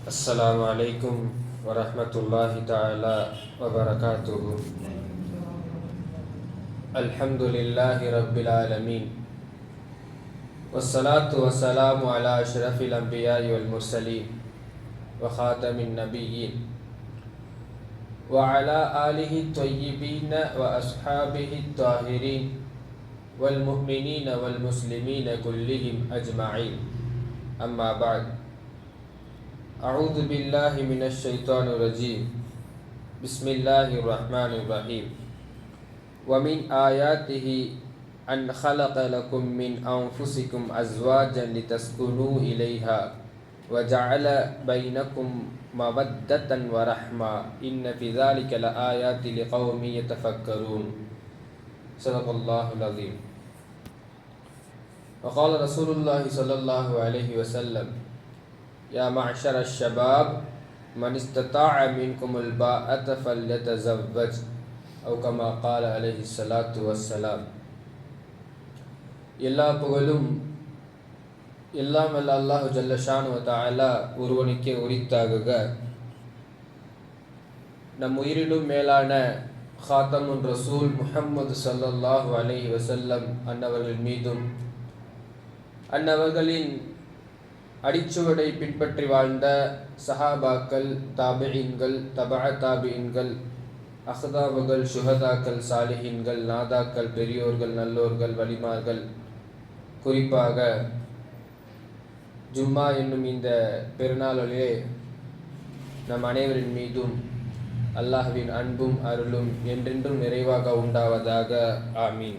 السلام عليكم ورحمة الله تعالى وبركاته. الحمد لله رب العالمين، والصلاة والسلام على أشرف الأنبياء والمرسلين وخاتم النبيين وعلى آله الطيبين وأصحابه الطاهرين والمؤمنين والمسلمين كلهم أجمعين. أما بعد، أعوذ بالله من الشيطان الرجيم. بسم الله الرحمن الرحيم. ومن آياته أن خلق لكم من أنفسكم أزواجا لتسكنوا إليها وجعل بينكم مودة ورحمة إن في ذلك لآيات لقوم يتفكرون. صدق الله العظيم. وقال رسول الله صلى الله عليه وسلم: يا معشر الشباب من استطاع منكم الباءة فليتزوج أو كما قال عليه الصلاة والسلام. எல்லா புகழும் எல்லாம் வல்ல அல்லாஹு ஜல்ல ஷானு வ தஆலா ஒருவனுக்கே உரித்தாகுக. நம் உயிரினும் மேலான ஹாத்தமுன் ரசூல் முஹம்மது ஸல்லல்லாஹு அலைஹி வஸல்லம் அன்னவர்கள் மீதும் அன்னவர்களின் அடிச்சுவடை பின்பற்றி வாழ்ந்த சஹாபாக்கள், தாபிஈன்கள், தபஅ தாபிஈன்கள், அஹ்தாபுகள், சுஹதாக்கள், சாலிஹீன்கள், நாதாக்கள், பெரியோர்கள், நல்லோர்கள், வலிமார்கள், குறிப்பாக ஜும்மா என்னும் இந்த பெருநாளிலே நம் அனைவரின் மீதும் அல்லாஹ்வின் அன்பும் அருளும் என்றென்றும் நிறைவாக உண்டாவதாக. ஆமீன்.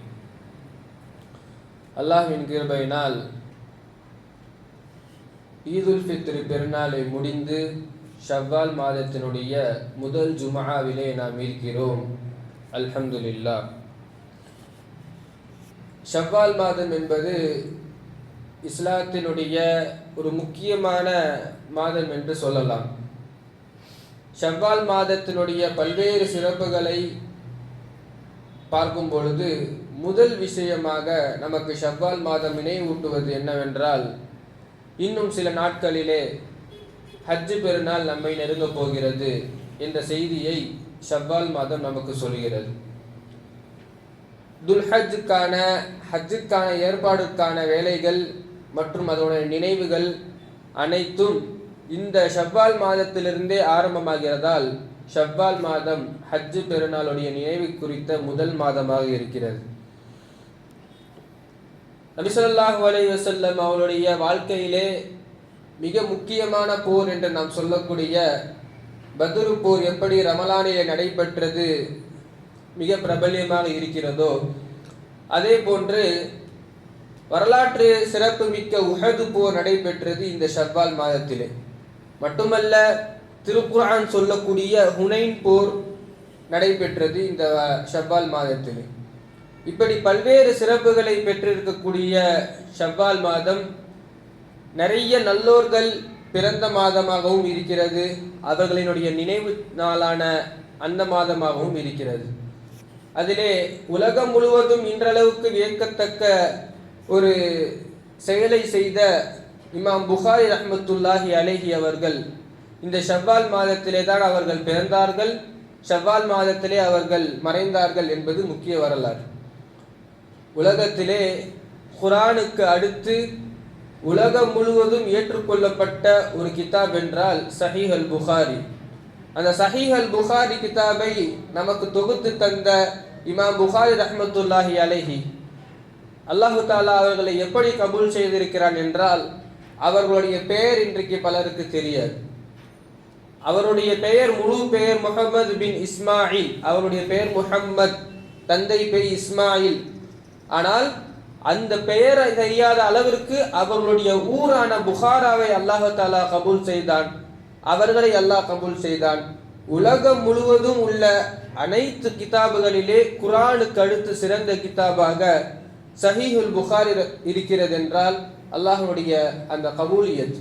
அல்லாஹ்வின் கிருபையினால் ஈதுல் ஃபித்ர் பெருநாளை முடிந்து ஷவ்வால் மாதத்தினுடைய முதல் ஜும்ஆவிலே நாம் இருக்கிறோம். அல்ஹம்துலில்லாஹ். ஷவ்வால் மாதம் என்பது இஸ்லாத்தினுடைய ஒரு முக்கியமான மாதம் என்று சொல்லலாம். ஷவ்வால் மாதத்தினுடைய பல்வேறு சிறப்புகளை பார்க்கும் பொழுது முதல் விஷயமாக நமக்கு ஷவ்வால் மாதம் நினைவூட்டுவது என்னவென்றால், இன்னும் சில நாட்களிலே ஹஜ் பெருநாள் நம்மை நெருங்கப் போகிறது என்ற செய்தியை ஷவ்வால் மாதம் நமக்கு சொல்கிறது. துல்ஹஜ்ஜுக்கான ஹஜ்ஜுக்கான ஏற்பாடுக்கான வேலைகள் மற்றும் அதனுடைய நினைவுகள் அனைத்தும் இந்த ஷவ்வால் மாதத்திலிருந்தே ஆரம்பமாகிறதால் ஷவ்வால் மாதம் ஹஜ் பெருநாளுடைய நினைவு குறித்த முதல் மாதமாக இருக்கிறது. நபி ஸல்லல்லாஹு அலைஹி வஸல்லம் அவருடைய வாழ்க்கையிலே மிக முக்கியமான போர் என்று நாம் சொல்லக்கூடிய பத்ரு போர் எப்படி ரமலானிலே நடைபெற்றது மிக பிரபல்யமாக இருக்கிறதோ, அதே போன்று வரலாற்று சிறப்பு மிக்க உஹது போர் நடைபெற்றது இந்த ஷவ்வால் மாதத்திலே. மட்டுமல்ல, திருக்குர்ஆன் சொல்லக்கூடிய ஹுனைன் போர் நடைபெற்றது இந்த ஷவ்வால் மாதத்திலே. இப்படி பல்வேறு சிறப்புகளை பெற்றிருக்கக்கூடிய ஷவ்வால் மாதம் நிறைய நல்லோர்கள் பிறந்த மாதமாகவும் இருக்கிறது, அவர்களினுடைய நினைவு நாளான அந்த மாதமாகவும் இருக்கிறது. அதிலே உலகம் முழுவதும் இன்றளவுக்கு வியக்கத்தக்க ஒரு செயலை செய்த இமாம் புகாரி ரஹ்மத்துல்லாஹி அலைஹி அவர்கள் இந்த ஷவ்வால் மாதத்திலே தான் அவர்கள் பிறந்தார்கள், ஷவ்வால் மாதத்திலே அவர்கள் மறைந்தார்கள் என்பது முக்கிய வரலாறு. உலகத்திலே குர்ஆனுக்கு அடுத்து உலகம் முழுவதும் ஏற்றுக்கொள்ளப்பட்ட ஒரு கிதாப் என்றால் சஹீஹ் அல் புகாரி. அந்த சஹீஹ் அல் புகாரி கிதாபை நமக்கு தொகுத்து தந்த இமாம் புகாரி ரஹ்மத்துல்லாஹி அலைஹி, அல்லாஹு தாலா அவர்களை எப்படி கபூல் செய்திருக்கிறான் என்றால், அவர்களுடைய பெயர் இன்றைக்கு பலருக்கு தெரியாது. அவருடைய பெயர், முழு பெயர் முஹம்மது பின் இஸ்மாயில். அவருடைய பெயர் முஹம்மத், தந்தை பெயர் இஸ்மாயில். ஆனால் அந்த பெயரை தெரியாத அளவிற்கு அவர்களுடைய ஊரான புகாராவை அல்லாஹு தாலா கபூல் செய்தான், அவர்களை அல்லாஹ் கபூல் செய்தான். உலகம் முழுவதும் உள்ள அனைத்து கிதாபுகளிலே குர்ஆனுக்கு அடுத்து சிறந்த கிதாபாக சஹீஹுல் புகாரி இருக்கிறது என்றால் அல்லாஹ்வுடைய அந்த கபூலியத்,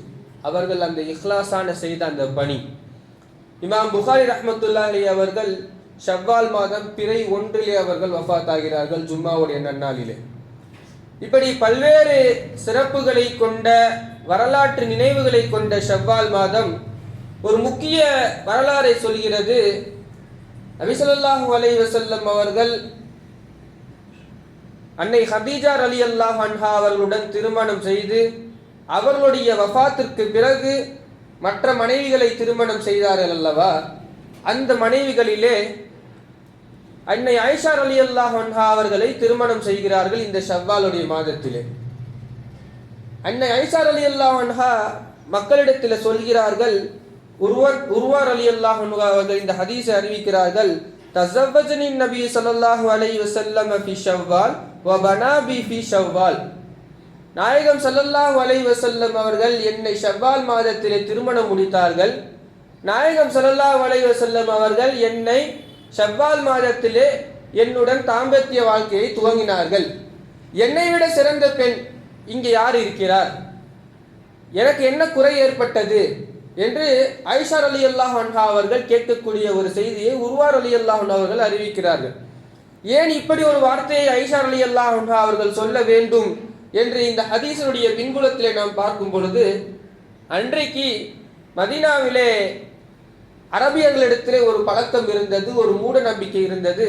அவர்கள் அந்த இஹ்லாஸான செய்த அந்த பணி. இமாம் புகாரி ரஹ்மத்துல்லாஹி அலைஹி அவர்கள் ஷவ்வால் மாதம் பிறை 1 அவர்கள் வஃபாத் ஆகிறார்கள், ஜும்மாவுடைய நன்னாளிலே. இப்படி பல்வேறு சிறப்புகளை கொண்ட வரலாற்று நினைவுகளை கொண்ட ஷவ்வால் மாதம் ஒரு முக்கிய வரலாறை சொல்கிறது. நபி ஸல்லல்லாஹு அலைஹி வஸல்லம் அவர்கள் அன்னை ஹதீஜா ரலியல்லாஹு அன்ஹா அவர்களுடன் திருமணம் செய்து அவர்களுடைய வஃபாத்திற்கு பிறகு மற்ற மனைவிகளை திருமணம் செய்தார்கள் அல்லவா? அந்த மனைவிகளிலே அன்னை ஆயிஷா ரலியல்லாஹு அன்ஹா அவர்களை திருமணம் செய்கிறார்கள் இந்த ஷவ்வாலுடைய மாதத்திலே. அன்னை ஆயிஷா ரலியல்லாஹு அன்ஹா மக்களிடத்தில் சொல்கிறார்கள். உர்வா ரலியல்லாஹு அன்ஹா அவர்கள் இந்த ஹதீஸை அறிவிக்கிறார்கள். தஸவ்வஜனி நபி ஸல்லல்லாஹு அலைஹி வஸல்லம் ஃபி ஷவ்வால் வ பனாபி ஃபி ஷவ்வால். நாயகம் ஸல்லல்லாஹு அலைஹி வஸல்லம் அவர்கள் என்னை ஷவ்வால் மாதத்திலே திருமணம் முடித்தார்கள். நாயகம் ஸல்லல்லாஹு அலைஹி வஸல்லம் அவர்கள் என்னை ஷவ்வால் மாதத்திலே என்னுடன் தாம்பத்திய வாழ்க்கையை துவங்கினார்கள். என்னை விட சிறந்த பெண் இங்கே யார் இருக்கிறார்? எனக்கு என்ன குறை ஏற்பட்டது என்று ஆயிஷா ரலியல்லாஹு அன்ஹா அவர்கள் கேட்கக்கூடிய ஒரு செய்தியை உர்வா ரலியல்லாஹு அன்ஹா அவர்கள் அறிவிக்கிறார்கள். ஏன் இப்படி ஒரு வார்த்தையை ஆயிஷா ரலியல்லாஹு அன்ஹா அவர்கள் சொல்ல வேண்டும் என்று இந்த ஹதீஸினுடைய பின்புலத்திலே நாம் பார்க்கும் பொழுது, அன்றைக்கு மதீனாவிலே அரபியர்களிடத்திலே ஒரு பழக்கம் இருந்தது, ஒரு மூட நம்பிக்கை இருந்தது.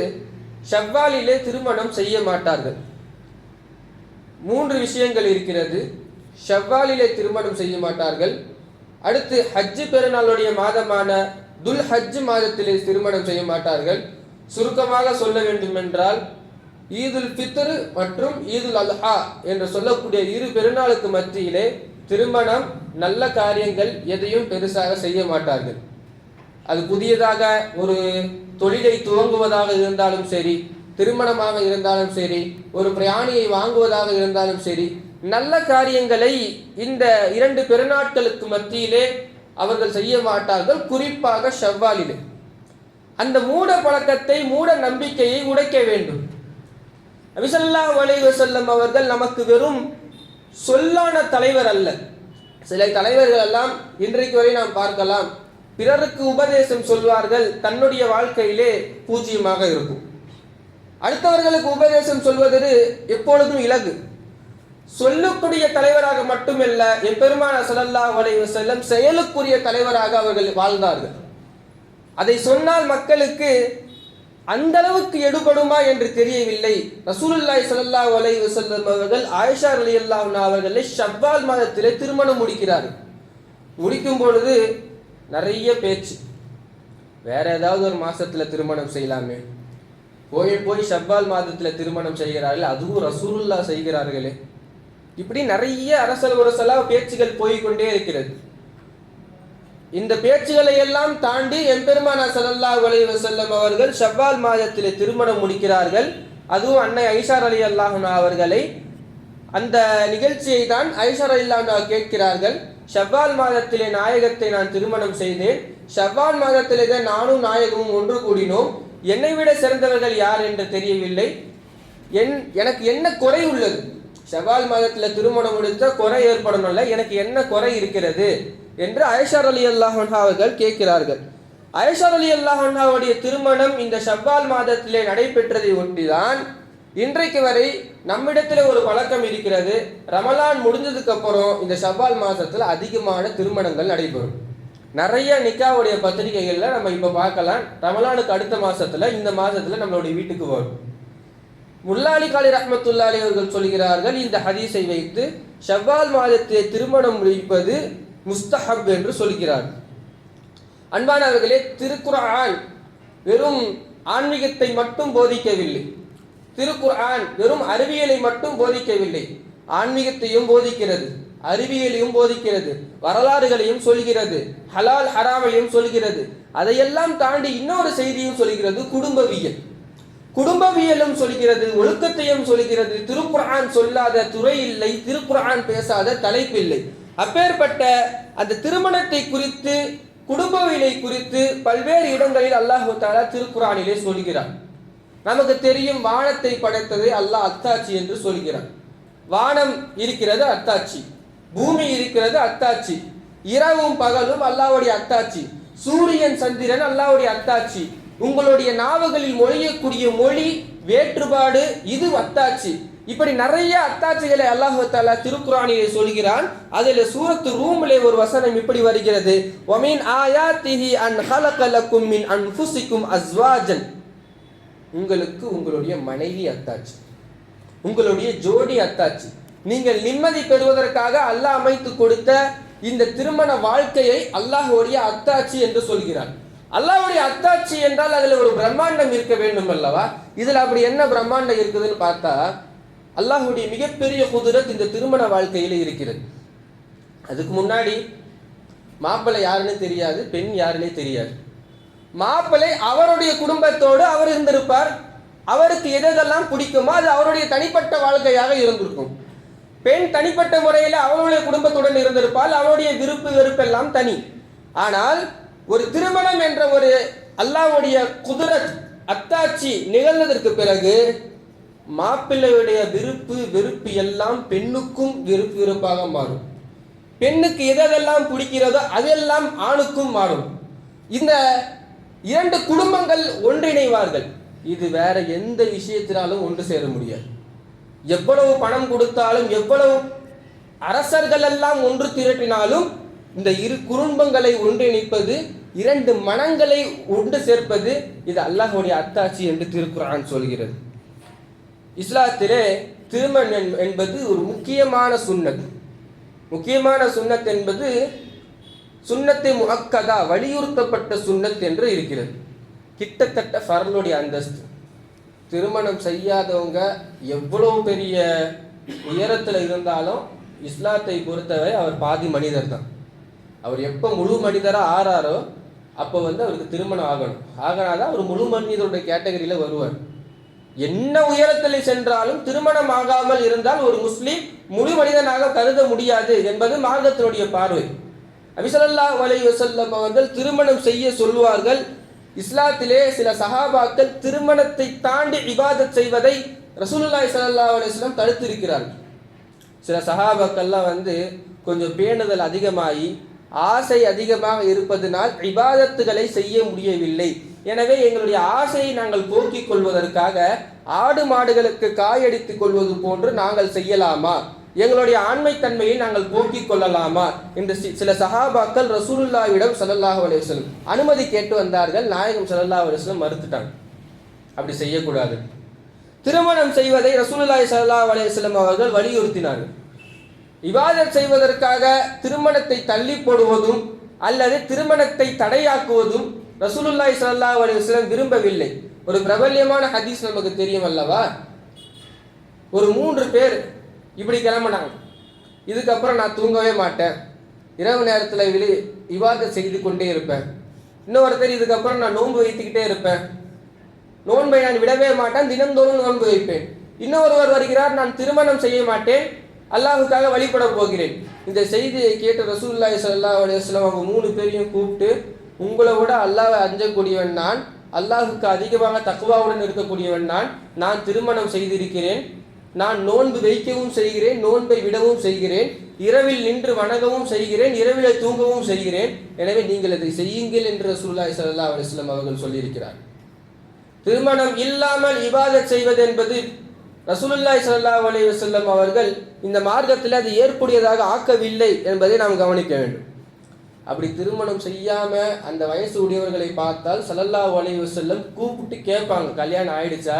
ஷவ்வாலிலே திருமணம் செய்ய மாட்டார்கள். 3 விஷயங்கள் இருக்கிறது. ஷவ்வாலிலே திருமணம் செய்ய மாட்டார்கள். அடுத்து ஹஜ்ஜு பெருநாளுடைய மாதமான துல் ஹஜ் மாதத்திலே திருமணம் செய்ய மாட்டார்கள். சுருக்கமாக சொல்ல வேண்டுமென்றால் ஈதுல் ஃபித்ர் மற்றும் ஈதுல் அல்ஹா என்று சொல்லக்கூடிய 2 பெருநாளுக்கு மத்தியிலே திருமணம், நல்ல காரியங்கள் எதையும் பெருசாக செய்ய மாட்டார்கள். அது புதியதாக ஒரு தொழிலை துவங்குவதாக இருந்தாலும் சரி, திருமணமாக இருந்தாலும் சரி, ஒரு பிரயாணியை வாங்குவதாக இருந்தாலும் சரி, நல்ல காரியங்களை இந்த 2 பெருநாட்களுக்கு மத்தியிலே அவர்கள் செய்ய மாட்டார்கள். குறிப்பாக ஷவ்வாலிலே அந்த மூட பழக்கத்தை, மூட நம்பிக்கையை உடைக்க வேண்டும். நபி ஸல்லல்லாஹு அலைஹி வஸல்லம் அவர்கள் நமக்கு வெறும் சொல்லான தலைவர் அல்ல. சில தலைவர்கள் எல்லாம் இன்றைக்கு வரை நாம் பார்க்கலாம், பிறருக்கு உபதேசம் சொல்வார்கள், தன்னுடைய வாழ்க்கையிலே பூஜ்யமாக இருக்கும். அடுத்தவர்களுக்கு உபதேசம் சொல்வது எப்பொழுதும் இலகு. சொல்லக்கூடிய தலைவராக மட்டுமல்ல, எம்பெருமானார் ஸல்லல்லாஹு அலைஹி வஸல்லம் செயலுக்குரிய தலைவராக அவர்கள் வாழ்ந்தார்கள். அதை சொன்னால் மக்களுக்கு அந்த அளவுக்கு எடுபடுமா என்று தெரியவில்லை. ரசூலுல்லாஹி ஸல்லல்லாஹு அலைஹி வஸல்லம் அவர்கள் ஆயிஷா ரலியல்லாஹு அன்ஹா அவர்களை ஷவ்வால் மாதத்திலே திருமணம் முடிக்கிறார்கள். முடிக்கும் பொழுது நிறைய பேச்சு, வேற ஏதாவது ஒரு மாசத்துல திருமணம் செய்யலாமே, போய் ஷவ்வால் மாதத்துல திருமணம் செய்கிறார்கள், அதுவும் ரசூலுல்லாஹ் செய்கிறார்களே, இப்படி நிறைய அரசல் உரசலா பேச்சுகள் போய்கொண்டே இருக்கிறது. இந்த பேச்சுகளை எல்லாம் தாண்டி எம்பெருமானார் ஸல்லல்லாஹு அலைஹி வஸல்லம் அவர்கள் ஷவ்வால் மாதத்திலே திருமணம் முடிக்கிறார்கள். அதுவும் அன்னை ஆயிஷா ரலியல்லாஹு அன்ஹா அவர்களை. அந்த நிகழ்ச்சியை தான் ஆயிஷா ரலியல்லாஹு அன்ஹா கேட்கிறார்கள். ஷவ்வால் மாதத்திலே நாயகத்தை நான் திருமணம் செய்தேன். ஷவ்வால் மாதத்திலே தான் நானும் நாயகமும் ஒன்று கூடினோம். என்னை விட சிறந்தவர்கள் யார் என்று தெரியவில்லை. எனக்கு என்ன குறை உள்ளது? ஷவ்வால் மாதத்தில் திருமணம் முடித்த குறை ஏற்படணும்ல, எனக்கு என்ன குறை இருக்கிறது என்று ஆயிஷா ரலியல்லாஹு அன்ஹா அவர்கள் கேட்கிறார்கள். ஆயிஷா ரலியல்லாஹு அன்ஹாவுடைய திருமணம் இந்த ஷவ்வால் மாதத்திலே நடைபெற்றதை ஒட்டிதான் இன்றைக்கு வரை நம்மிடத்தில் ஒரு பழக்கம் இருக்கிறது. ரமலான் முடிஞ்சதுக்கு அப்புறம் இந்த ஷவ்வால் மாதத்தில் அதிகமான திருமணங்கள் நடைபெறும். நிறைய நிக்காவுடைய பத்திரிகைகளில் நம்ம இப்போ பார்க்கலாம். ரமலானுக்கு அடுத்த மாசத்துல, இந்த மாதத்துல நம்மளுடைய வீட்டுக்கு வரும். முல்லாலி காலி ரஹ்மத்துல்லாஹி அலைஹி அவர்கள் சொல்கிறார்கள், இந்த ஹதீஸை வைத்து ஷவ்வால் மாதத்திலே திருமணம் முடிப்பது முஸ்தஹப் என்று சொல்கிறார். அன்பானவர்களே, திருக்குர்ஆன் வெறும் ஆன்மீகத்தை மட்டும் போதிக்கவில்லை. திருக்குர்ஆன் வெறும் அறிவியலை மட்டும் போதிக்கவில்லை, ஆன்மீகத்தையும் போதிக்கிறது, அறிவியலையும் போதிக்கிறது, வரலாறுகளையும் சொல்கிறது, ஹலால் ஹராமையும் சொல்கிறது. அதையெல்லாம் தாண்டி இன்னொரு செய்தியும் சொல்கிறது, குடும்பவியல். குடும்பவியலும் சொல்கிறது, ஒழுக்கத்தையும் சொல்கிறது. திருக்குர்ஆன் சொல்லாத துறை இல்லை, திருக்குர்ஆன் பேசாத தலைப்பில்லை. அப்பேற்பட்ட அந்த திருமணத்தை குறித்து, குடும்பவியலை குறித்து பல்வேறு இடங்களில் அல்லாஹ் தஆலா திருக்குர்ஆனிலே சொல்கிறார். நமக்கு தெரியும், வானத்தை படைத்ததை அல்லாஹ் அத்தாட்சி என்று சொல்கிறான். வானம் இருக்கிறது அத்தாட்சி, பூமி இருக்கிறது அத்தாட்சி, இரவும் பகலும் அல்லாஹ்வுடைய அத்தாட்சி, சூரியன் சந்திரன் அல்லாஹ்வுடைய அத்தாட்சி, உங்களுடைய நாவுகளில் மொழியக்கூடிய மொழி வேற்றுபாடு இது அத்தாட்சி. இப்படி நிறைய அத்தாட்சிகளை அல்லாஹ் தஆலா திருக்குர்ஆனிலே சொல்கிறான். அதில் சூரத்து ரூமிலே ஒரு வசனம் இப்படி வருகிறது, வமின் ஆயாத்திஹி அன் ஹலக லக்கும் மின் அன்ஃபுசிக்கும் அஸ்வாஜன். உங்களுக்கு உங்களுடைய மனைவி அத்தாட்சி, உங்களுடைய ஜோடி அத்தாட்சி. நீங்கள் நிம்மதி பெறுவதற்காக அல்லாஹ் அமைத்து கொடுத்த இந்த திருமண வாழ்க்கையை அல்லாஹ்வுடைய அத்தாட்சி என்று சொல்கிறார். அல்லாஹ்வுடைய அத்தாட்சி என்றால் அதில் ஒரு பிரம்மாண்டம் இருக்க வேண்டும் அல்லவா? இதில் அப்படி என்ன பிரம்மாண்டம் இருக்குதுன்னு பார்த்தா, அல்லாஹ்வுடைய மிகப்பெரிய குதிரத் இந்த திருமண வாழ்க்கையில் இருக்கிறது. அதுக்கு முன்னாடி மாப்பிள்ளை யாருன்னு தெரியாது, பெண் யாருன்னே தெரியாது. மாப்பிள்ளை அவருடைய குடும்பத்தோடு அவர் இருந்திருப்பார். அவருக்கு எதெல்லாம் பிடிக்குமோ அது அவருடைய தனிப்பட்ட வாழ்க்கையாக இருந்திருக்கும். பெண் தனிப்பட்ட முறையில் அவருடைய குடும்பத்துடன் இருந்திருப்பால். அவருடைய விருப்பு வெறுப்பெல்லாம் தனி. ஆனால் ஒரு திருமணம் என்ற ஒரு அல்லாஹ்வுடைய குதிரத் அத்தாட்சி நிகழ்ந்ததற்கு பிறகு மாப்பிள்ளையுடைய விருப்பு வெறுப்பு எல்லாம் பெண்ணுக்கும் விருப்பு வெறுப்பாக மாறும். பெண்ணுக்கு எதெல்லாம் பிடிக்கிறதோ அதெல்லாம் ஆணுக்கும் மாறும். இந்த இரண்டு குடும்பங்கள் ஒன்றிணைவார்கள். இது வேற எந்த விஷயத்தினாலும் ஒன்று சேர முடியாது. எவ்வளவு பணம் கொடுத்தாலும், எவ்வளவு அரசர்கள் எல்லாம் ஒன்று திரட்டினாலும், இந்த இரு குடும்பங்களை ஒன்றிணைப்பது, இரண்டு மனங்களை ஒன்று சேர்ப்பது, இது அல்லாஹ்வுடைய அத்தாட்சி என்று திருக்குர்ஆன் சொல்கிறது. இஸ்லாத்திலே திருமணம் என்பது ஒரு முக்கியமான சுன்னத். முக்கியமான சுன்னத் என்பது சுன்னத்தை முஅக்கதா, வலியுறுத்தப்பட்ட சுன்னத் என்று இருக்கிறது. கிட்டத்தட்ட ஃபர்லுடைய அந்தஸ்து. திருமணம் செய்யாதவங்க எவ்வளவு பெரிய உயரத்தில் இருந்தாலும் இஸ்லாத்தை பொறுத்தவரை அவர் பாதி மனிதர் தான். அவர் எப்போ முழு மனிதராக ஆறாரோ அப்போ அவருக்கு திருமணம் ஆகணும். ஆகனாதான் அவர் முழு மனிதருடைய கேட்டகரியில் வருவார். என்ன உயரத்தில் சென்றாலும் திருமணம் ஆகாமல் இருந்தால் ஒரு முஸ்லீம் முழு மனிதனாக கருத முடியாது என்பது மார்க்கத்தினுடைய பார்வை. நபி ஸல்லல்லாஹு அலைஹி வஸல்லம் அவர்கள் திருமணம் செய்ய சொல்வார்கள். இஸ்லாத்திலே சில சஹாபாக்கள் திருமணத்தை தாண்டி இபாதத் செய்வதை ரசூலுல்லாஹி ஸல்லல்லாஹு அலைஹி வஸல்லம் தடுத்திருக்கிறார்கள். சில சஹாபாக்கள்லாம் கொஞ்சம் பேணுதல் அதிகமாகி ஆசை அதிகமாக இருப்பதனால் இபாதத்துகளை செய்ய முடியவில்லை. எனவே எங்களுடைய ஆசையை நாங்கள் போக்கிக் கொள்வதற்காக ஆடு மாடுகளுக்கு காயடித்துக் கொள்வது போன்று நாங்கள் செய்யலாமா, எங்களுடைய ஆண்மைத்தன்மையை நாங்கள் போக்கிக் கொள்ளலாமா என்று சில சஹாபாக்கள் ரசூலுல்லாஹ்விடம் ஸல்லல்லாஹு அலைஹி வஸல்லம் அனுமதி கேட்டு வந்தார்கள். நாயகம் ஸல்லல்லாஹு அலைஹி வஸல்லம் மறுத்துட்டாங்க. அப்படி செய்யக்கூடாது. திருமணம் செய்வதை ரசூலுல்லாஹி ஸல்லல்லாஹு அலைஹி வஸல்லம் அவர்கள் வலியுறுத்தினார்கள். இபாதத் செய்வதற்காக திருமணத்தை தள்ளி போடுவதும் அல்லது திருமணத்தை தடையாக்குவதும் ரசூலுல்லாஹி ஸல்லல்லாஹு அலைஹி வஸல்லம் விரும்பவில்லை. ஒரு பிரபல்யமான ஹதீஸ் நமக்கு தெரியும் அல்லவா? ஒரு 3 பேர் இப்படி கிளம்பினாங்க. இதுக்கப்புறம் நான் தூங்கவே மாட்டேன், இரவு நேரத்தில் இபாதத் செய்து கொண்டே இருப்பேன். இன்னொருத்தர் இதுக்கப்புறம் நான் நோன்பு வைத்துக்கிட்டே இருப்பேன், நோன்பை நான் விடவே மாட்டேன், தினந்தோறும் நோன்பு வைப்பேன். இன்னொருவர் வருகிறார், நான் திருமணம் செய்ய மாட்டேன், அல்லாஹுக்காக வழிபட போகிறேன். இந்த செய்தியை கேட்ட ரசூலுல்லாஹி ஸல்லல்லாஹு அலைஹி வஸல்லம் அவங்க 3 பேரையும் கூப்பிட்டு, உங்களை விட அல்லாஹ்வை அஞ்சக்கூடியவன் நான், அல்லாஹுக்கு அதிகமாக தக்வாவுடன் இருக்கக்கூடியவன் நான் திருமணம் செய்திருக்கிறேன், நான் நோன்பு வைக்கவும் செய்கிறேன், நோன்பை விடவும் செய்கிறேன், இரவில் நின்று வணங்கவும் செய்கிறேன், இரவிலே தூங்கவும் செய்கிறேன், எனவே நீங்கள் இதை செய்யுங்கள் என்று ரசூலுல்லாஹி ஸல்லல்லாஹு அலைஹி வஸல்லம் அவர்கள் சொல்லியிருக்கிறார். திருமணம் இல்லாமல் இபாதத் செய்வது என்பது ரசூலுல்லாஹி ஸல்லல்லாஹு அலைஹி வஸல்லம் அவர்கள் இந்த மார்க்கத்தில் அது ஏற்புடையதாக ஆக்கவில்லை என்பதை நாம் கவனிக்க வேண்டும். அப்படி திருமணம் செய்யாம அந்த வயசு உடையவர்களை பார்த்தால் ஸல்லல்லாஹு அலைஹி வஸல்லம் கூப்பிட்டு கேட்பாங்க, கல்யாணம் ஆயிடுச்சா,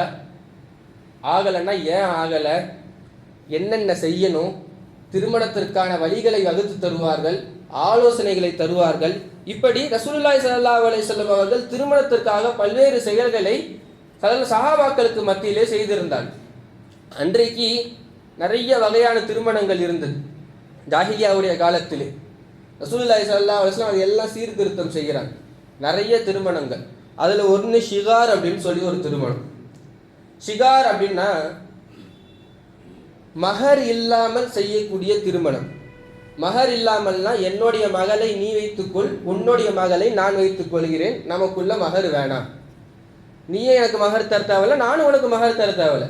ஆகலைன்னா ஏன் ஆகலை, என்னென்ன செய்யணும், திருமணத்திற்கான வழிகளை வகுத்து தருவார்கள், ஆலோசனைகளை தருவார்கள். இப்படி ரசூலுல்லாஹி ஸல்லல்லாஹு அலைஹி வஸல்லம் அவர்கள் திருமணத்திற்காக பல்வேறு செயல்களை சஹாபாக்களுக்கு மத்தியிலே செய்திருந்தார்கள். அன்றைக்கு நிறைய வகையான திருமணங்கள் இருந்தது. ஜாஹிலியாவுடைய காலத்திலே ரசூலுல்லாஹி ஸல்லல்லாஹு அலைஹி வஸல்லம் எல்லாம் சீர்திருத்தம் செய்கிறாங்க. நிறைய திருமணங்கள். அதில் ஒன்று ஷிகார் அப்படின்னு சொல்லி ஒரு திருமணம். ஷிகார் அப்படின்னா மஹர் இல்லாமல் செய்யக்கூடிய திருமணம். மஹர் இல்லாமல்னா என்னுடைய மகளை நீ வைத்துக்கொள், உன்னுடைய மகளை நான் வைத்துக் கொள்கிறேன், நமக்குள்ள மஹர் வேணாம், நீயே எனக்கு மஹர் தர தேவையில்ல, நானும் உனக்கு மஹர் தர தேவையில்ல.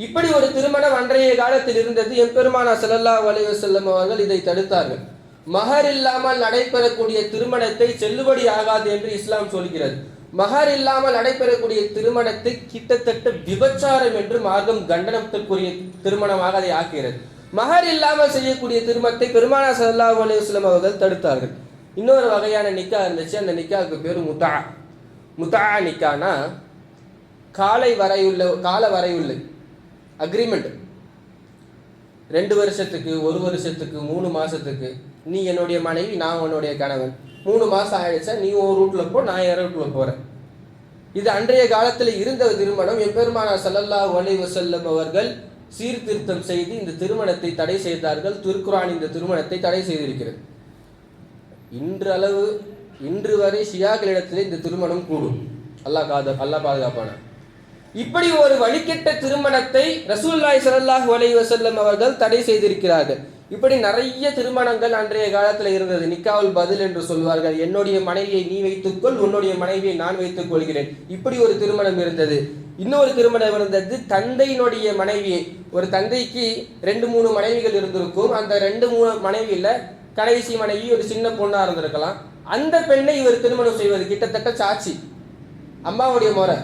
இப்படி ஒரு திருமணம் அன்றைய காலத்தில் இருந்தது. எம்பெருமானார் ஸல்லல்லாஹு அலைஹி வஸல்லம் அவர்கள் இதை தடுத்தார்கள். மஹர் இல்லாமல் நடைபெறக்கூடிய திருமணத்தை செல்லுபடி ஆகாது என்று இஸ்லாம் சொல்கிறது. மகர் இல்லாமல் நடைபெறக்கூடிய திருமணத்தை கிட்டத்தட்ட விபச்சாரம் என்று மார்க்கம் கண்டனத்திற்குரிய திருமணமாக அதை ஆக்குகிறது. மகர் இல்லாமல் செய்யக்கூடிய திருமணத்தை பெருமானார் ஸல்லல்லாஹு அலைஹி வஸல்லம் அவர்கள் தடுத்தார்கள். இன்னொரு வகையான நிக்கா இருந்துச்சு. அந்த நிக்காவுக்கு பேர் முத்தா. முத்தா நிக்கானா கால வரையுள்ள அக்ரிமெண்ட். 2 வருஷத்துக்கு, 1 வருஷத்துக்கு, 3 மாசத்துக்கு, நீ என்னுடைய மனைவி, நான் உன்னுடைய கணவன். 3 மாசம் ஆயிடுச்சா, நீ ஒரு ரூட்ல போ, நான் என் ரூட்ல போறேன். இது அன்றைய காலத்தில் இருந்த திருமணம். எம்பெருமானார் ஸல்லல்லாஹு அலைஹி வஸல்லம் அவர்கள் சீர்திருத்தம் செய்து இந்த திருமணத்தை தடை செய்தார்கள். திருக்குர்ஆன் இந்த திருமணத்தை தடை செய்திருக்கிறது. இன்று வரை ஷியாக்களிடத்திலே இந்த திருமணம் கூடும். அல்லாஹ் பாதுகாப்பான. இப்படி ஒரு வழிகெட்ட திருமணத்தை ரசூலுல்லாஹி ஸல்லல்லாஹு அலைஹி வஸல்லம் அவர்கள் தடை செய்திருக்கிறார்கள். இப்படி நிறைய திருமணங்கள் அன்றைய காலத்தில் இருந்தது. நிக்காவுல் பதில் என்று சொல்வார்கள். என்னுடைய மனைவியை நீ வைத்துக்கொள், உன்னுடைய மனைவியை நான் வைத்துக் கொள்கிறேன். இப்படி ஒரு திருமணம் இருந்தது. இன்னொரு திருமணம் இருந்தது, தந்தையினுடைய மனைவியை. ஒரு தந்தைக்கு 2-3 மனைவிகள் இருந்திருக்கும். அந்த 2-3 மனைவியில கடைசி மனைவி ஒரு சின்ன பொண்ணா இருந்திருக்கலாம். அந்த பெண்ணை இவர் திருமணம் செய்வது கிட்டத்தட்ட சாட்சி, அம்மாவுடைய முறை.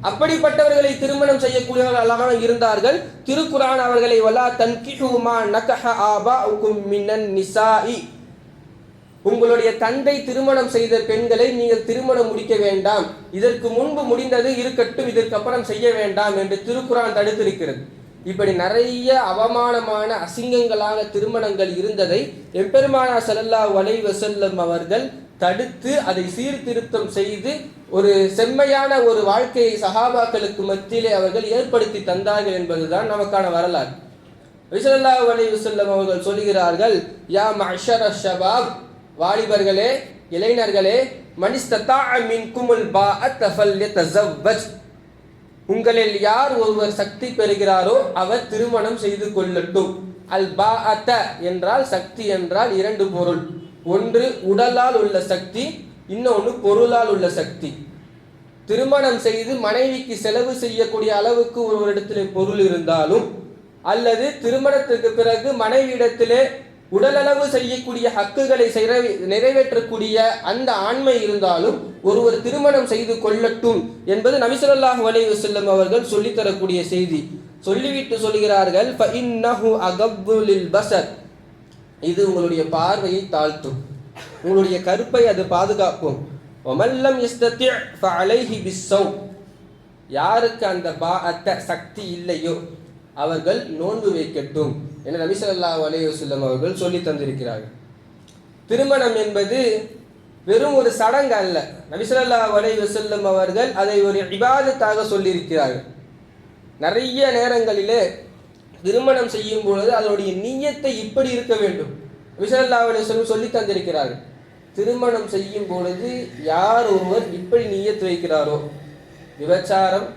அப்படிப்பட்டவர்களை திருமணம் செய்யக்கூடியவர்களாக இருந்தார்கள். திருக்குர்ஆன் அவர்களை வலா தன்கிஹு மா நகஹ ஆபாஉகும் மினன் நிசாஇ, உங்களுடைய தந்தை திருமணம் செய்த பெண்களை நீங்கள் திருமணம் முடிக்க வேண்டாம், இதற்கு முன்பு முடிந்தது இருக்கட்டும், இதற்கு அப்புறம் செய்ய வேண்டாம் என்று திருக்குர்ஆன் தடுத்திருக்கிறது. இப்படி நிறைய அவமானமான அசிங்கங்களாக திருமணங்கள் இருந்ததை எம்பெருமானார் ஸல்லல்லாஹு அலைஹி வஸல்லம் அவர்கள் தடுத்து அதை சீர்திருத்தம் செய்து ஒரு செம்மையான ஒரு வாழ்க்கையை சஹாபாக்களுக்கு மத்தியிலே அவர்கள் ஏற்படுத்தி தந்தார்கள் என்பதுதான் நமக்கான வரலாறு. ஸல்லல்லாஹு அலைஹி வஸல்லம் அவர்கள் சொல்கிறார்கள், யா மஅஷர ஷபாப், வாலிபர்களே, இளைஞர்களே, மனிஸ்ததா மின்குமுல் பாஅத் ஃபல்யதஸவ்வஜ், உங்களில் யார் ஒருவர் சக்தி பெறுகிறாரோ அவர் திருமணம் செய்து கொள்ளட்டும். அல் பாஅத் என்றால் சக்தி என்றால் 2 பொருள். ஒன்று உடலால் உள்ள சக்தி, இன்னொன்று பொருளால் உள்ள சக்தி. திருமணம் செய்து மனைவிக்கு செலவு செய்யக்கூடிய அளவுக்கு ஒரு இடத்திலே பொருள் இருந்தாலும், அல்லது திருமணத்திற்கு பிறகு மனைவியிடத்திலே உடலளவு செய்யக்கூடிய ஹக்குகளை நிறைவேற்றக்கூடிய அந்த ஆண்மை இருந்தாலும் ஒருவர் திருமணம் செய்து கொள்ளட்டும் என்பது நபி ஸல்லல்லாஹு அலைஹி வஸல்லம் அவர்கள் சொல்லித்தரக்கூடிய செய்தி. சொல்லிவிட்டு சொல்கிறார்கள், ஃபஇன்னஹு அகப்பு லில் பஸர், இது உங்களுடைய பார்வையை தாழ்த்தும், உங்களுடைய கருப்பை அது பாதுகாக்கும். வமல்லம் யஸ்ததி ஃபஅலைஹி பிஸ்ஸௌம், யாருக்கு அந்த பாஅத்த சக்தி இல்லையோ அவர்கள் நோன்பு வைக்கட்டும் என நபி ஸல்லல்லாஹு அலைஹி வஸல்லம் அவர்கள் சொல்லி தந்திருக்கிறார்கள். திருமணம் என்பது வெறும் ஒரு சடங்கு அல்ல. நபி ஸல்லல்லாஹு அலைஹி வஸல்லம் அவர்கள் அதை ஒரு இபாதத்தாக சொல்லியிருக்கிறார்கள். நிறைய நேரங்களிலே திருமணம் செய்யும் பொழுது அதனுடைய நிய்யத்தை இப்படி இருக்க வேண்டும். நபி ஸல்லல்லாஹு அலைஹி வஸல்லம் சொல்லி தந்திருக்கிறார்கள். திருமணம் செய்யும் பொழுது யார் ஒருவர் இப்படி நிய்யத் வைக்கிறாரோ, விபச்சாரம்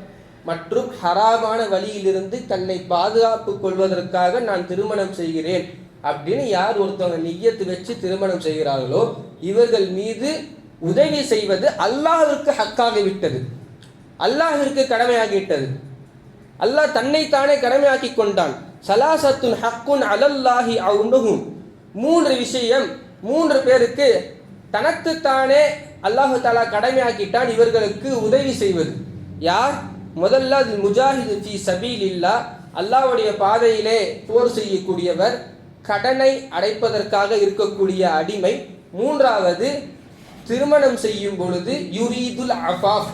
மற்றும் ஹராமான வழியிலிருந்து தன்னை பாதுகாப்பு கொள்வதற்காக நான் திருமணம் செய்கிறேன் அப்படின்னு யார் ஒருத்தவங்க நிய்யத்து வச்சு திருமணம் செய்கிறார்களோ இவர்கள் மீது உதவி செய்வது அல்லாஹ்விற்கு ஹக்காகி விட்டது, அல்லாஹ்விற்கு கடமையாகிவிட்டது. அல்லாஹ் தன்னைத்தானே கடமையாக்கி கொண்டான். சலாசத்துன் ஹக்குன் அலல்லாஹி அவுனுஹும், 3 விஷயம் 3 பேருக்கு தனக்குத்தானே அல்லாஹு தஆலா கடமையாக்கிட்டான் இவர்களுக்கு உதவி செய்வது. யார்? முதல்ல முஜாஹிது ஃபீ சபீலில்லாஹ், அல்லாஹ்வுடைய பாதையிலே போர் செய்யக்கூடியவர், கடனை அடைப்பதற்காக இருக்கக்கூடிய அடிமை. 3வது திருமணம் செய்யும் பொழுது யுரீதுல் அஃபாஃப்,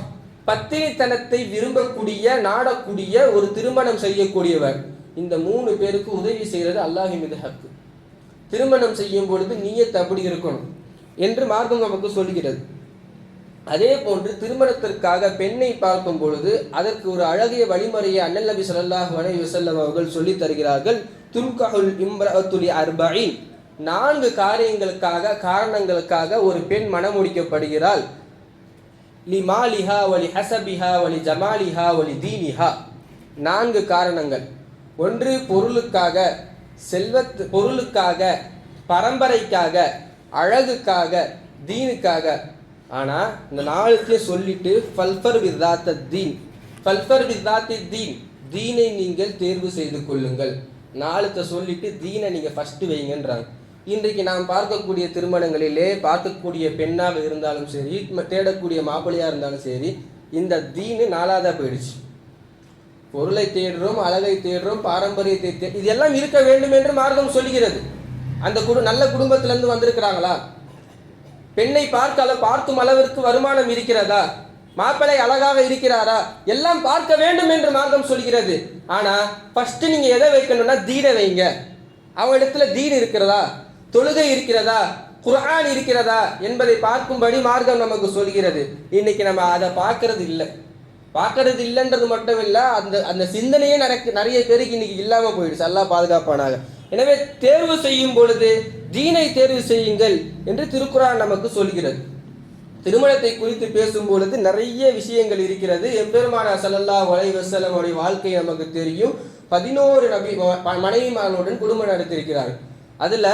பத்தினித்தனத்தை விரும்பக்கூடிய நாடக்கூடிய ஒரு திருமணம் செய்யக்கூடியவர். இந்த 3 பேருக்கு உதவி செய்கிறது அல்லாஹ் மீது ஹக்கு. திருமணம் செய்யும் பொழுது நிய்யத் அப்படி இருக்கணும் என்று மார்க்கம் நமக்கு சொல்கிறது. அதே போன்று திருமணத்திற்காக பெண்ணை பார்க்கும் பொழுது அதற்கு ஒரு அழகிய வழிமுறையை அண்ணல் நபி ஸல்லல்லாஹு அலைஹி வஸல்லம் அவர்கள் சொல்லி தருகிறார்கள். துன்கஹுல் இம்ரஅத்து லி அர்பஈன், 4 காரணங்களுக்காக ஒரு பெண் மணமுடிக்கப்படுகிறாள். லிமாலிஹா வலி ஹஸபிஹா வலி ஜமாலிஹா வலி தீனிஹா, 4 காரணங்கள். ஒன்று பொருளுக்காக, பொருளுக்காக, பரம்பரைக்காக, அழகுக்காக, தீனுக்காக. ஆனால் இந்த 4த்தையும் சொல்லிட்டு ஃபல்ஃபர் விதாத்த தீன், ஃபல்ஃபர் விதாத்தி தீன், தீனை நீங்கள் தேர்வு செய்து கொள்ளுங்கள். 4த்தை சொல்லிட்டு தீனை நீங்கள் ஃபஸ்ட்டு வைங்கன்றாங்க. இன்றைக்கு நாம் பார்க்கக்கூடிய திருமணங்களிலே பார்க்கக்கூடிய பெண்ணாக இருந்தாலும் சரி, தேடக்கூடிய மாப்பிள்ளையாக இருந்தாலும் சரி, இந்த தீனு நாளாக போயிடுச்சு. பொருளை தேடுறோம், அழகை தேடுறோம், பாரம்பரியத்தை இதெல்லாம் இருக்க வேண்டும் என்று மார்க்கம் சொல்கிறது. அந்த நல்ல குடும்பத்திலிருந்து வந்திருக்கிறாங்களா? பெண்ணை பார்க்கும் அளவிற்கு வருமானம் இருக்கிறதா? மாப்பிள்ளை அழகாக இருக்கிறாரா? எல்லாம் பார்க்க வேண்டும் என்று மார்க்கம் சொல்கிறது. ஆனா ஃபர்ஸ்ட் நீங்க எதை வைக்கணும்னா தீனை வைங்க. அவங்களிடத்துல தீன் இருக்கிறதா, தொழுகை இருக்கிறதா, குர்ஆன் இருக்கிறதா என்பதை பார்க்கும்படி மார்க்கம் நமக்கு சொல்கிறது. இன்னைக்கு நம்ம அதை பார்க்கறது இல்லைன்றது மட்டும் இல்ல, அந்த சிந்தனையே நிறைய பேருக்கு இன்னைக்கு இல்லாம போயிடுச்சு. அல்லாஹ் பாதுகாப்பானாக. எனவே தேர்வு செய்யும் பொழுது தீனை தேர்வு செய்யுங்கள் என்று திருக்குர்ஆன் நமக்கு சொல்கிறது. திருமணத்தை குறித்து பேசும் பொழுது நிறைய விஷயங்கள் இருக்கிறது. எம்பெருமானார் ஸல்லல்லாஹு அலைஹி வஸல்லம் அவருடைய வாழ்க்கை நமக்கு தெரியும். 11 மனைவிமார்களுடன் குடும்பம் நடத்தியிருக்கிறார்கள். அதுல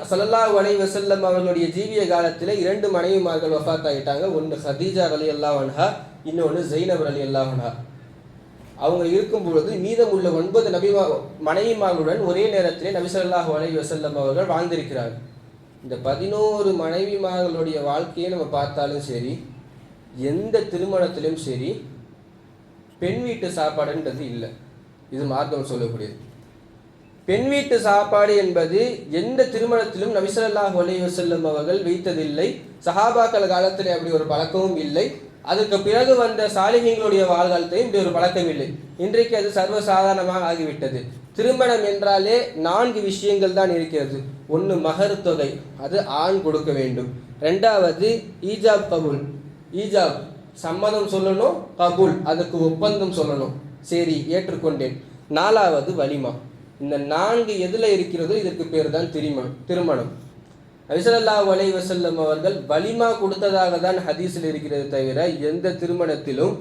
ஸல்லல்லாஹு அலைஹி வஸல்லம் அவர்களுடைய ஜீவிய காலத்தில் 2 மனைவிமார்கள் வஃபாத் ஆகிட்டாங்க. ஒன்று ஹதீஜா ரலியல்லாஹு அன்ஹா, இன்னொன்று ஜைனப் ரலியல்லாஹு அன்ஹா. அவங்க இருக்கும் பொழுது மீதமுள்ள 9 மனைவிமார்களுடன் ஒரே நேரத்திலே நபி ஸல்லல்லாஹு அலைஹி வஸல்லம் அவர்கள் வாழ்ந்திருக்கிறார்கள். இந்த 11 மனைவிமார்களுடைய வாழ்க்கையை நம்ம பார்த்தாலும் சரி, எந்த திருமணத்திலும் சரி, பெண் வீட்டு சாப்பாடுன்றது இல்லை. இது மார்க்கம் சொல்லக்கூடியது. பெண் வீட்டு சாப்பாடு என்பது எந்த திருமணத்திலும் நபி ஸல்லல்லாஹு அலைஹி வஸல்லம் அவர்கள் வைத்ததில்லை. சஹாபாக்கள் காலத்தில் அப்படி ஒரு பழக்கமும் இல்லை. அதுக்கு பிறகு வந்த சாலிஹீன்களுடைய வாழ்காலத்தையும் இப்படி ஒரு பழக்கம் இல்லை. இன்றைக்கு அது சர்வசாதாரணமாக ஆகிவிட்டது. திருமணம் என்றாலே 4 விஷயங்கள் தான் இருக்கிறது. ஒன்று மஹர் தொகை, அது ஆண் கொடுக்க வேண்டும். 2வது ஈஜாப் கபூல், ஈஜாப் சம்மதம் சொல்லணும், கபூல் அதுக்கு ஒப்பந்தம் சொல்லணும், சரி ஏற்றுக்கொண்டேன். 4வது வலிமா. இந்த 4 எதுல இருக்கிறதோ இதற்கு பேர் தான் திருமணம். நபி ஸல்லல்லாஹு அலைஹி வஸல்லம் அவர்கள் வலிமா கொடுத்ததாக தான் ஹதீஸில் இருக்கிறது தவிர எந்த திருமணத்திலும்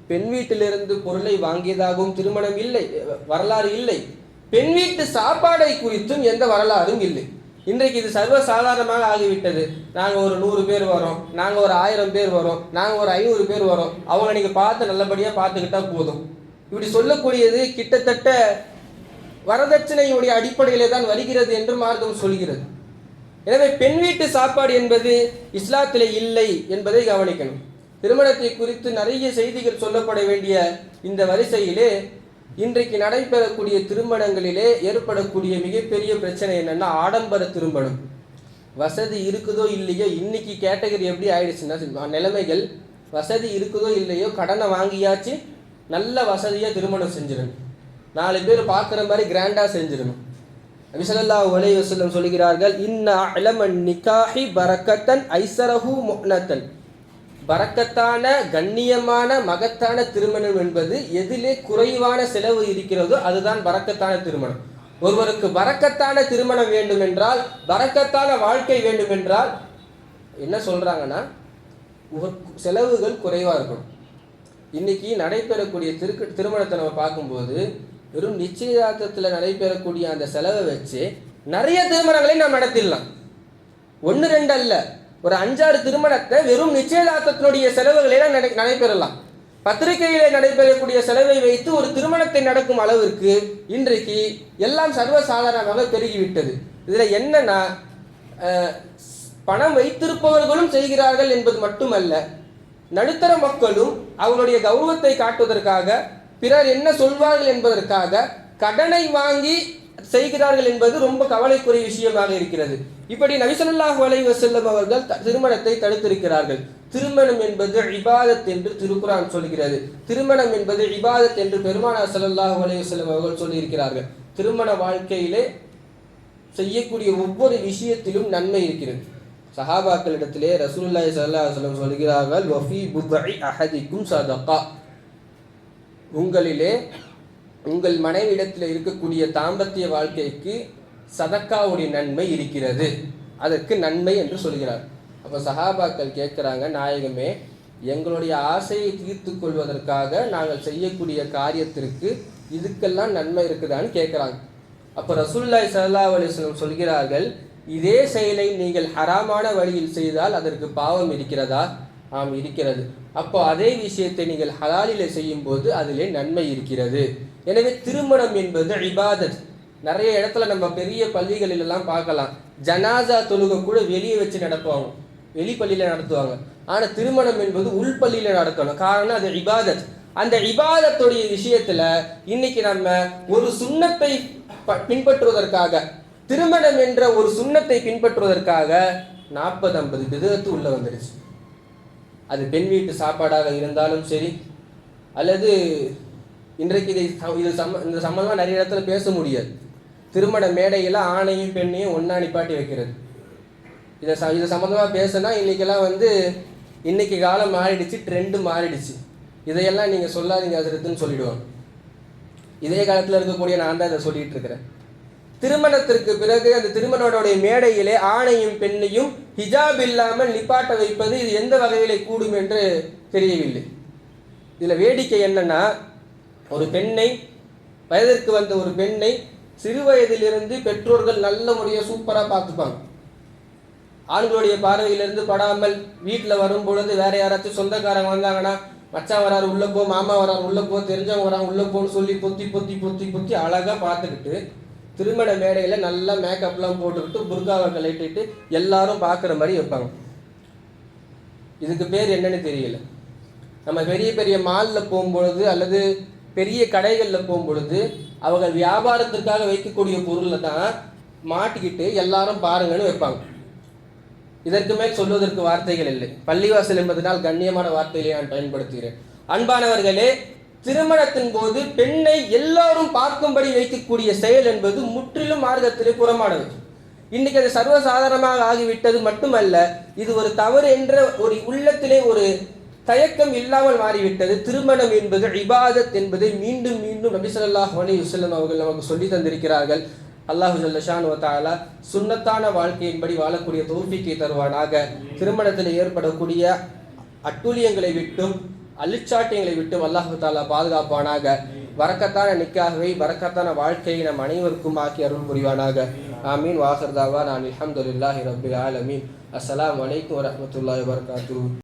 பெண் வீட்டிலிருந்து பொருளை வாங்கியதாகவும் திருமணம் இல்லை, வரலாறு இல்லை. பெண் வீட்டு சாப்பாடை குறித்தும் எந்த வரலாறும் இல்லை. இன்றைக்கு இது சர்வசாதாரணமாக ஆகிவிட்டது. நாங்கள் ஒரு 100 பேர் வரோம், நாங்கள் ஒரு 1000 பேர் வரோம், நாங்கள் ஒரு 500 பேர் வரோம், அவங்க நீங்கள் பார்த்து நல்லபடியாக பார்த்துக்கிட்டா போதும். இப்படி சொல்லக்கூடியது கிட்டத்தட்ட வரதட்சணையுடைய அடிப்படையிலே தான் வருகிறது என்று மார்க்கம் சொல்கிறது. எனவே பெண் வீட்டு சாப்பாடு என்பது இஸ்லாத்திலே இல்லை என்பதை கவனிக்கணும். திருமணத்தை குறித்து நிறைய செய்திகள் சொல்லப்பட வேண்டிய இந்த வரிசையிலே இன்றைக்கு நடைபெறக்கூடிய திருமணங்களிலே ஏற்படக்கூடிய மிகப்பெரிய பிரச்சனை என்னன்னா ஆடம்பர திருமணம். வசதி இருக்குதோ இல்லையோ, இன்னைக்கு கேட்டகரி எப்படி ஆயிடுச்சுன்னா நிலைமைகள், வசதி இருக்குதோ இல்லையோ கடனை வாங்கியாச்சு நல்ல வசதியாக திருமணம் செஞ்சிடணும், 4 பேர் பார்க்குற மாதிரி கிராண்டாக செஞ்சிடணும். நபி ஸல்லல்லாஹு அலைஹி வஸல்லம் சொல்கிறார்கள், இன்ன அலமன் நிகாஹி பரக்கத்தன் ஐஸரஹு முஹ்னத்தன். பரக்கத்தான கண்ணியமான மகத்தான திருமணம் என்பது எதிலே குறைவான செலவு இருக்கிறதோ அதுதான் பரக்கத்தான திருமணம். ஒருவருக்கு பரக்கத்தான திருமணம் வேண்டும் என்றால், பரக்கத்தான வாழ்க்கை வேண்டும் என்றால் என்ன சொல்றாங்கன்னா செலவுகள் குறைவாக இருக்கணும். இன்னைக்கு நடைபெறக்கூடிய திருமணத்தை நம்ம பார்க்கும்போது வெறும் நிச்சயதார்த்தத்தில் நடைபெறக்கூடிய அந்த செலவை வச்சு நிறைய திருமணங்களை நாம் நடத்திடலாம். 1-2 அல்ல, ஒரு 5-6 திருமணத்தை வெறும் நிச்சயதார்த்தத்தினுடைய செலவுகளே நடைபெறலாம். பத்திரிகையிலே நடைபெறக்கூடிய செலவை வைத்து ஒரு திருமணத்தை நடக்கும் அளவிற்கு இன்றைக்கு எல்லாம் சர்வசாதாரணமாக பெருகிவிட்டது. இதில் என்னன்னா பணம் வைத்திருப்பவர்களும் செய்கிறார்கள் என்பது மட்டுமல்ல, நடுத்தர மக்களும் அவங்களுடைய கௌரவத்தை காட்டுவதற்காக, பிறர் என்ன சொல்வார்கள் என்பதற்காக கடனை வாங்கி செய்கிறார்கள் என்பது ரொம்ப கவலைக்குரிய விஷயமாக இருக்கிறது. இப்படி நபி ஸல்லல்லாஹு அலைஹி வஸல்லம் அவர்கள் திருமணத்தை தடுத்திருக்கிறார்கள். திருமணம் என்பது இபாதத் என்று திருக்குர்ஆன் சொல்கிறது. திருமணம் என்பது இபாதத் என்று பெருமானார் ஸல்லல்லாஹு அலைஹி வஸல்லம் அவர்கள் சொல்லியிருக்கிறார்கள். திருமண வாழ்க்கையிலே செய்யக்கூடிய ஒவ்வொரு விஷயத்திலும் நன்மை இருக்கிறது. சஹாபாக்களிடத்திலே ரசூலுல்லாஹி ஸல்லல்லாஹு அலைஹி வஸல்லம் சொல்கிறார்கள், வஃபி புத்இ அஹதிக்கும் சதகா. உங்களிலே உங்கள் மனைவிடத்தில் இருக்கக்கூடிய தாம்பத்திய வாழ்க்கைக்கு சதக்காவுடைய நன்மை இருக்கிறது, அதற்கு நன்மை என்று சொல்கிறார். அப்போ சஹாபாக்கள் கேட்குறாங்க, நாயகமே எங்களுடைய ஆசையை தீர்த்து கொள்வதற்காக நாங்கள் செய்யக்கூடிய காரியத்திற்கு இதுக்கெல்லாம் நன்மை இருக்குதான்னு கேட்குறாங்க. அப்போ ரசூலுல்லாஹி ஸல்லல்லாஹு அலைஹி வஸல்லம் சொல்கிறார்கள், இதே செயலை நீங்கள் ஹராமான வழியில் செய்தால் அதற்கு பாவம் இருக்கிறதா? ஆம், இருக்கிறது. அப்போ அதே விஷயத்தை நீங்கள் ஹலாலிலே செய்யும் போது அதிலே நன்மை இருக்கிறது. எனவே திருமணம் என்பது இபாதத். நிறைய இடத்துல நம்ம பெரிய பள்ளிகளில் எல்லாம் பார்க்கலாம், ஜனாசா தொழுகை கூட வெளியே வச்சு நடத்துவாங்க, வெளிப்பள்ளியில் நடத்துவாங்க. ஆனால் திருமணம் என்பது உள்பள்ளியில் நடக்கணும். காரணம் அது இபாதத். அந்த இபாதத்துடைய விஷயத்துல இன்னைக்கு நம்ம ஒரு சுண்ணத்தை பின்பற்றுவதற்காக, திருமணம் என்ற ஒரு சுண்ணத்தை பின்பற்றுவதற்காக 40-50 பிதஅத்து உள்ள வந்துடுச்சு. அது பெண் வீட்டு சாப்பாடாக இருந்தாலும் சரி, அல்லது இன்றைக்கு இந்த சம்பந்தமாக நிறைய இடத்துல பேச முடியாது. திருமண மேடையில் ஆணையும் பெண்ணையும் ஒன்றா நிப்பாட்டி வைக்கிறது. இது சம்மந்தமாக பேசுனா இன்றைக்கெல்லாம் இன்னைக்கு காலம் மாறிடுச்சு, ட்ரெண்டு மாறிடுச்சு. இதையெல்லாம் நீங்கள் சொல்லாதீங்க ஹஸ்ரத்துன்னு சொல்லிடுவாங்க. இதே காலத்தில் இருக்கக்கூடிய நான் தான் இதை சொல்லிட்டு இருக்கிறேன். திருமணத்திற்கு பிறகு அந்த திருமணோடைய மேடையிலே ஆணையும் பெண்ணையும் ஹிஜாப் இல்லாமல் நிப்பாட்ட வைப்பது இது எந்த வகையிலே கூடும் என்று தெரியவில்லை. இதில் வேடிக்கை என்னன்னா, ஒரு பெண்ணை, வயதிற்கு வந்த ஒரு பெண்ணை சிறு வயதிலிருந்து பெற்றோர்கள் நல்ல முறையாக சூப்பராக பார்த்துப்பாங்க. ஆண்களுடைய பார்வையிலிருந்து படாமல் வீட்டில் வரும் பொழுது வேற யாராச்சும் சொந்தக்காரங்க வந்தாங்கன்னா, மச்சான் வராரு உள்ள போ, மாமா வராரு உள்ள போ, தெரிஞ்சவங்க வராங்க உள்ள போன்னு சொல்லி பொத்தி பொத்தி பொத்தி பொத்தி அழகாக பார்த்துக்கிட்டு திருமண மேடையில் நல்லா மேக்கப்லாம் போட்டுக்கிட்டு புர்காவை கழட்டிட்டு எல்லாரும் பார்க்குற மாதிரி வைப்பாங்க. இதுக்கு பேர் என்னன்னு தெரியல. நம்ம பெரிய பெரிய மாலில் போகும்பொழுது அல்லது பெரிய கடைகளில் போகும்பொழுது அவங்க வியாபாரத்திற்காக வைக்கக்கூடிய பொருளை தான் மாட்டிக்கிட்டு எல்லாரும் பாருங்கன்னு வைப்பாங்க. இதற்கு மேல் சொல்வதற்கு வார்த்தைகள் இல்லை. பள்ளிவாசல் என்பதனால் கண்ணியமான வார்த்தைகளை நான் பயன்படுத்துகிறேன். அன்பானவர்களே, திருமணத்தின் போது பெண்ணை எல்லாரும் பார்க்கும்படி வைக்கக்கூடிய செயல் என்பது முற்றிலும் மார்க்கத்திலே புறமானது. இன்னைக்கு அது சர்வசாதாரணமாக ஆகிவிட்டது மட்டுமல்ல, இது ஒரு தவறு என்ற ஒரு உள்ளத்திலே ஒரு தயக்கம் இல்லாமல் மாறிவிட்டது. திருமணம் என்பது இபாதத் என்பதை மீண்டும் மீண்டும் நபி ஸல்லல்லாஹு அலைஹி வஸல்லம் அவர்கள் நமக்கு சொல்லி தந்திருக்கிறார்கள். அல்லாஹு ஜல்ல ஷானு வ தஆலா சுன்னத்தான வாழ்க்கையின்படி வாழக்கூடிய தௌஃபீக்கை தருவானாக. திருமணத்தில் ஏற்படக்கூடிய அட்டூழியங்களை விட்டும் அழிச்சாட்டியங்களை விட்டும் அல்லாஹு தஆலா பாதுகாப்பானாக. வரக்கத்தான நிக்காஹை, வரக்கத்தான வாழ்க்கையை நம் அனைவருக்கும் ஆக்கி அருள் புரிவானாக. ஆமீன். வாஹிர் தாவானா அல்ஹம்துலில்லாஹி ரப்பில் ஆலமீன். அஸ்ஸலாமு அலைக்கும் வரஹ்மத்துல்லாஹி வபரகாத்துஹு.